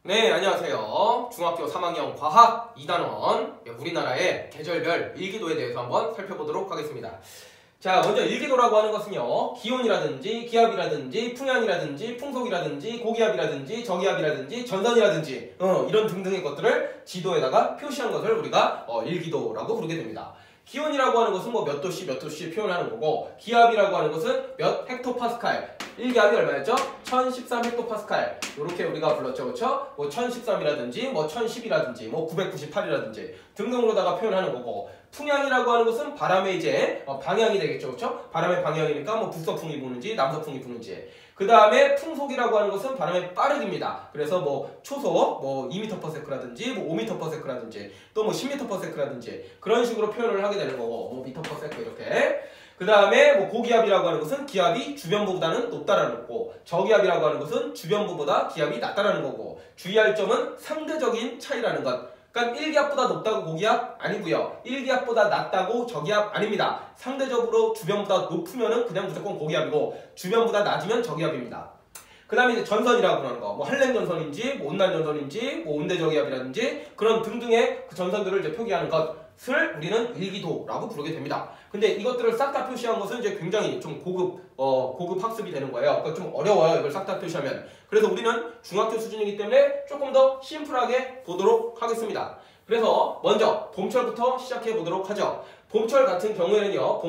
네, 안녕하세요. 중학교 3학년 과학 2단원 우리나라의 계절별 일기도에 대해서 한번 살펴보도록 하겠습니다. 자, 먼저 일기도라고 하는 것은요, 기온이라든지 기압이라든지 풍향이라든지 풍속이라든지 고기압이라든지 저기압이라든지 전선이라든지 이런 등등의 것들을 지도에다가 표시한 것을 우리가 일기도라고 부르게 됩니다. 기온이라고 하는 것은 뭐 몇 도씨 몇 도씨 표현하는 거고, 기압이라고 하는 것은 몇 헥토파스칼, 1기압이 얼마였죠? 1013 헥토파스칼, 이렇게 우리가 불렀죠, 그렇죠? 뭐 1013이라든지 뭐 1010이라든지 뭐 998이라든지 등등으로다가 표현하는 거고, 풍향이라고 하는 것은 바람의 이제 방향이 되겠죠, 그렇죠? 바람의 방향이니까 뭐 북서풍이 부는지 남서풍이 부는지. 그 다음에 풍속이라고 하는 것은 바람의 빠르기입니다. 그래서 뭐 초속 뭐 2m/s라든지 뭐 5m/s라든지 또 뭐 10m/s라든지 그런 식으로 표현을 하게 되는 거고, 뭐 m/s 이렇게. 그 다음에 뭐 고기압이라고 하는 것은 기압이 주변부보다는 높다라는 거고, 저기압이라고 하는 것은 주변부보다 기압이 낮다라는 거고, 주의할 점은 상대적인 차이라는 것. 그러니까 1기압보다 높다고 고기압 아니고요, 1기압보다 낮다고 저기압 아닙니다. 상대적으로 주변보다 높으면은 그냥 무조건 고기압이고, 주변보다 낮으면 저기압입니다. 그 다음에 이제 전선이라고 하는 거, 뭐 한랭전선인지 뭐 온난전선인지 뭐 온대저기압이라든지 그런 등등의 그 전선들을 이제 표기하는 것을 우리는 일기도라고 부르게 됩니다. 근데 이것들을 싹 다 표시한 것은 이제 굉장히 좀 고급 학습이 되는 거예요. 그러니까 좀 어려워요, 이걸 싹 다 표시하면. 그래서 우리는 중학교 수준이기 때문에 조금 더 심플하게 보도록 하겠습니다. 그래서 먼저 봄철부터 시작해 보도록 하죠. 봄철 같은 경우에는요,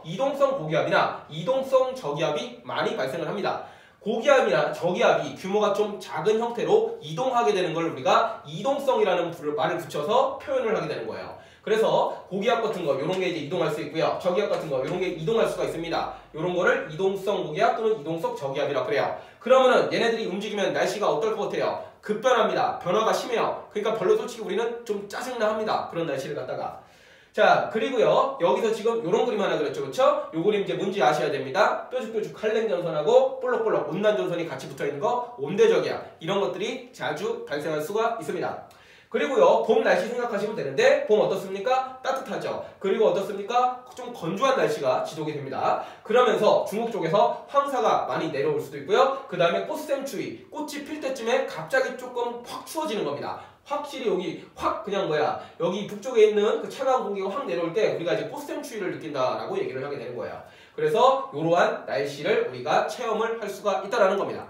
이동성 고기압이나 이동성 저기압이 많이 발생을 합니다. 고기압이나 저기압이 규모가 좀 작은 형태로 이동하게 되는 걸 우리가 이동성이라는 말을 붙여서 표현을 하게 되는 거예요. 그래서 고기압 같은 거 요런 게 이제 이동할 수 있고요, 저기압 같은 거 요런 게 이동할 수가 있습니다. 요런 거를 이동성 고기압 또는 이동성 저기압이라고 그래요. 그러면은 얘네들이 움직이면 날씨가 어떨 것 같아요? 급변합니다. 변화가 심해요. 그러니까 별로 솔직히 우리는 좀 짜증나 합니다, 그런 날씨를 갖다가. 자, 그리고요, 여기서 지금 요런 그림 하나 그렸죠, 그쵸? 요 그림 이제 뭔지 아셔야 됩니다. 뾰족뾰족 한랭전선하고 볼록볼록 온난전선이 같이 붙어있는 거, 온대저기압, 이런 것들이 자주 발생할 수가 있습니다. 그리고요, 봄 날씨 생각하시면 되는데, 봄 어떻습니까? 따뜻하죠. 그리고 어떻습니까? 좀 건조한 날씨가 지속이 됩니다. 그러면서 중국 쪽에서 황사가 많이 내려올 수도 있고요, 그 다음에 꽃샘추위, 꽃이 필 때쯤에 갑자기 조금 확 추워지는 겁니다. 확실히 여기 확 그냥 여기 북쪽에 있는 그 차가운 공기가 확 내려올 때 우리가 이제 꽃샘추위를 느낀다라고 얘기를 하게 되는 거예요. 그래서 이러한 날씨를 우리가 체험을 할 수가 있다라는 겁니다.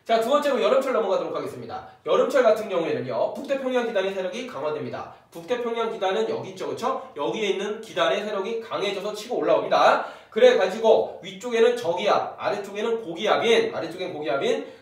자, 두 번째로 여름철 넘어가도록 하겠습니다. 여름철 같은 경우에는요, 북태평양 기단의 세력이 강화됩니다. 북태평양 기단은 여기 있죠, 그쵸? 여기에 있는 기단의 세력이 강해져서 치고 올라옵니다. 그래가지고 위쪽에는 저기압, 아래쪽에는 고기압인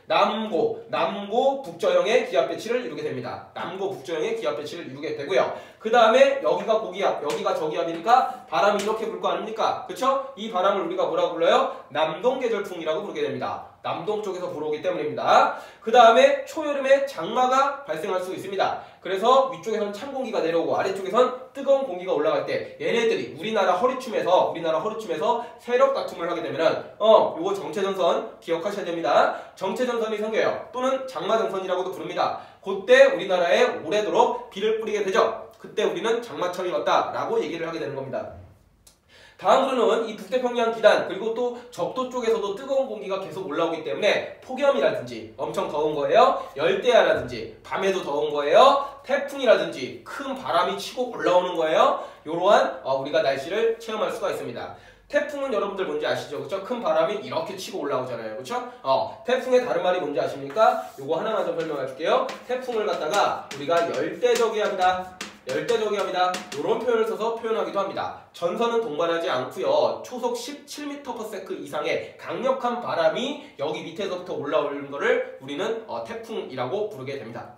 남고 북저형의 기압 배치를 이루게 됩니다. 남고 북저형의 기압 배치를 이루게 되고요. 그 다음에 여기가 고기압, 여기가 저기압이니까 바람이 이렇게 불 거 아닙니까? 그쵸? 이 바람을 우리가 뭐라고 불러요? 남동계절풍이라고 부르게 됩니다. 남동 쪽에서 불어오기 때문입니다. 그 다음에 초여름에 장마가 발생할 수 있습니다. 그래서 위쪽에선 찬 공기가 내려오고 아래쪽에선 뜨거운 공기가 올라갈 때 얘네들이 우리나라 허리춤에서 세력 다툼을 하게 되면은 요거 정체전선 기억하셔야 됩니다. 정체전선이 생겨요. 또는 장마전선이라고도 부릅니다. 그때 우리나라에 오래도록 비를 뿌리게 되죠. 그때 우리는 장마철이 왔다라고 얘기를 하게 되는 겁니다. 다음으로는 이 북태평양 기단, 그리고 또 적도 쪽에서도 뜨거운 공기가 계속 올라오기 때문에 폭염이라든지 엄청 더운 거예요, 열대야라든지 밤에도 더운 거예요, 태풍이라든지 큰 바람이 치고 올라오는 거예요. 이러한 우리가 날씨를 체험할 수가 있습니다. 태풍은 여러분들 뭔지 아시죠? 그쵸? 큰 바람이 이렇게 치고 올라오잖아요. 그쵸? 태풍의 다른 말이 뭔지 아십니까? 요거 하나만 좀 설명해 줄게요. 태풍을 갖다가 우리가 열대저기압이다, 이런 표현을 써서 표현하기도 합니다. 전선은 동반하지 않고요, 초속 17m/s 이상의 강력한 바람이 여기 밑에서부터 올라오는 거를 우리는 태풍이라고 부르게 됩니다.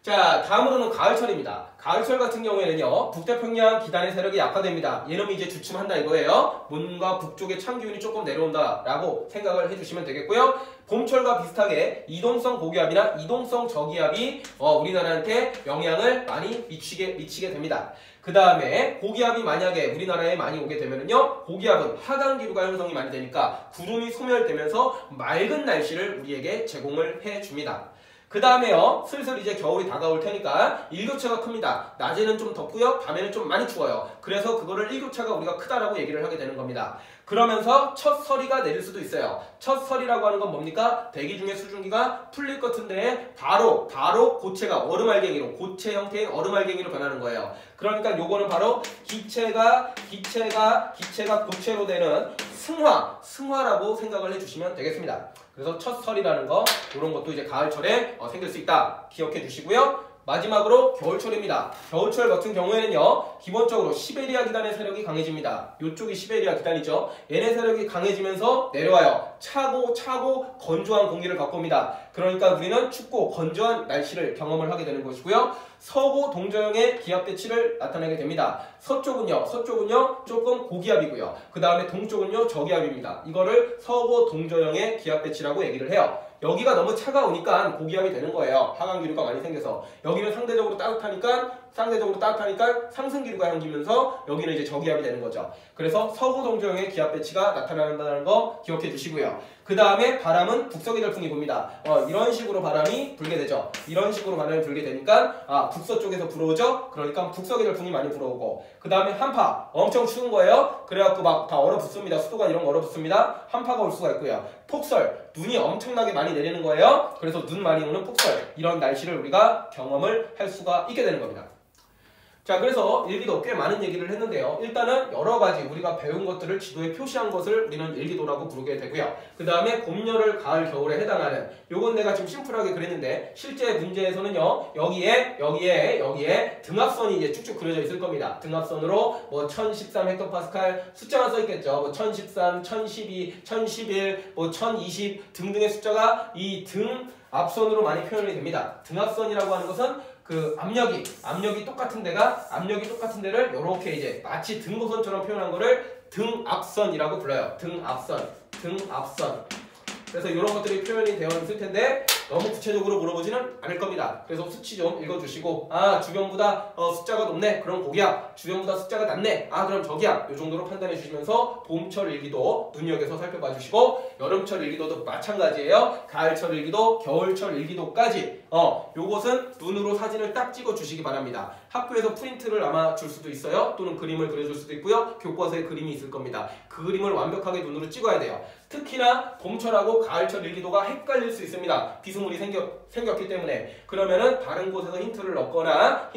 자, 다음으로는 가을철입니다. 가을철 같은 경우에는요, 북태평양 기단의 세력이 약화됩니다. 얘놈이 이제 주춤한다 이거예요. 뭔가 북쪽에 찬 기운이 조금 내려온다라고 생각을 해주시면 되겠고요. 봄철과 비슷하게 이동성 고기압이나 이동성 저기압이 우리나라한테 영향을 많이 미치게 됩니다. 그 다음에 고기압이 만약에 우리나라에 많이 오게 되면은요, 고기압은 하강기류가 형성이 많이 되니까 구름이 소멸되면서 맑은 날씨를 우리에게 제공을 해줍니다. 그 다음에요, 슬슬 이제 겨울이 다가올 테니까 일교차가 큽니다. 낮에는 좀 덥고요, 밤에는 좀 많이 추워요. 그래서 그거를 일교차가 우리가 크다라고 얘기를 하게 되는 겁니다. 그러면서 첫 서리가 내릴 수도 있어요. 첫 서리라고 하는 건 뭡니까? 대기 중에 수증기가 풀릴 것 같은데 바로 고체가 얼음알갱이로, 고체 형태의 얼음알갱이로 변하는 거예요. 그러니까 요거는 바로 기체가 고체로 되는 승화라고 생각을 해주시면 되겠습니다. 그래서 첫 서리라는 거, 이런 것도 이제 가을철에 생길 수 있다. 기억해 주시고요. 마지막으로 겨울철입니다. 겨울철 같은 경우에는요, 기본적으로 시베리아 기단의 세력이 강해집니다. 이쪽이 시베리아 기단이죠. 얘네 세력이 강해지면서 내려와요. 차고 건조한 공기를 갖고 옵니다. 그러니까 우리는 춥고 건조한 날씨를 경험을 하게 되는 것이고요. 서고 동저형의 기압 대치를 나타내게 됩니다. 서쪽은요 조금 고기압이고요. 그 다음에 동쪽은요 저기압입니다. 이거를 서고 동저형의 기압 대치라고 얘기를 해요. 여기가 너무 차가우니까 고기압이 되는 거예요. 하강기류가 많이 생겨서. 여기는 상대적으로 따뜻하니까 상승기류가 생기면서 여기는 이제 저기압이 되는 거죠. 그래서 서구 동저형의 기압 배치가 나타난다는 거 기억해 주시고요. 그 다음에 바람은 북서기 절풍이 붑니다. 이런 식으로 바람이 불게 되죠. 이런 식으로 바람이 불게 되니까 북서쪽에서 불어오죠. 그러니까 북서기 절풍이 많이 불어오고, 그 다음에 한파, 엄청 추운 거예요. 그래갖고 막 다 얼어붙습니다. 수도관 이런 거 얼어붙습니다. 한파가 올 수가 있고요. 폭설, 눈이 엄청나게 많이 내리는 거예요. 그래서 눈 많이 오는 폭설, 이런 날씨를 우리가 경험을 할 수가 있게 되는 겁니다. 자, 그래서 일기도 꽤 많은 얘기를 했는데요. 일단은 여러 가지 우리가 배운 것들을 지도에 표시한 것을 우리는 일기도라고 부르게 되고요. 그 다음에 봄, 여름, 가을, 겨울에 해당하는, 요건 내가 지금 심플하게 그랬는데 실제 문제에서는요, 여기에 등압선이 이제 쭉쭉 그려져 있을 겁니다. 등압선으로 뭐 1013 헥토파스칼 숫자가 써 있겠죠. 뭐 1013, 1012, 1011, 뭐 1020 등등의 숫자가 이 등압선으로 많이 표현이 됩니다. 등압선이라고 하는 것은 그 압력이 똑같은 데를 이렇게 이제 마치 등고선처럼 표현한 거를 등압선이라고 불러요. 등압선. 그래서 이런 것들이 표현이 되어 있을 텐데 너무 구체적으로 물어보지는 않을 겁니다. 그래서 수치 좀 읽어주시고, 주변보다 숫자가 높네, 그럼 고기압. 주변보다 숫자가 낮네, 그럼 저기압. 이 정도로 판단해 주시면서 봄철 일기도 눈여겨서 살펴봐 주시고, 여름철 일기도도 마찬가지예요. 가을철 일기도, 겨울철 일기도까지 요것은 눈으로 사진을 딱 찍어 주시기 바랍니다. 학교에서 프린트를 아마 줄 수도 있어요. 또는 그림을 그려줄 수도 있고요. 교과서에 그림이 있을 겁니다. 그 그림을 완벽하게 눈으로 찍어야 돼요. 특히나 봄철하고 가을철 일기도가 헷갈릴 수 있습니다. 비스물이 생겼기 때문에. 그러면은 다른 곳에서 힌트를 넣거나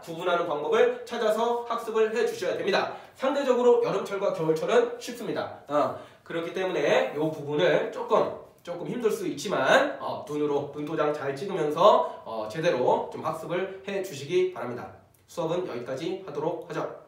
구분하는 방법을 찾아서 학습을 해 주셔야 됩니다. 상대적으로 여름철과 겨울철은 쉽습니다. 그렇기 때문에 이 부분을 조금 힘들 수 있지만 눈으로 눈도장 잘 찍으면서 제대로 좀 학습을 해 주시기 바랍니다. 수업은 여기까지 하도록 하죠.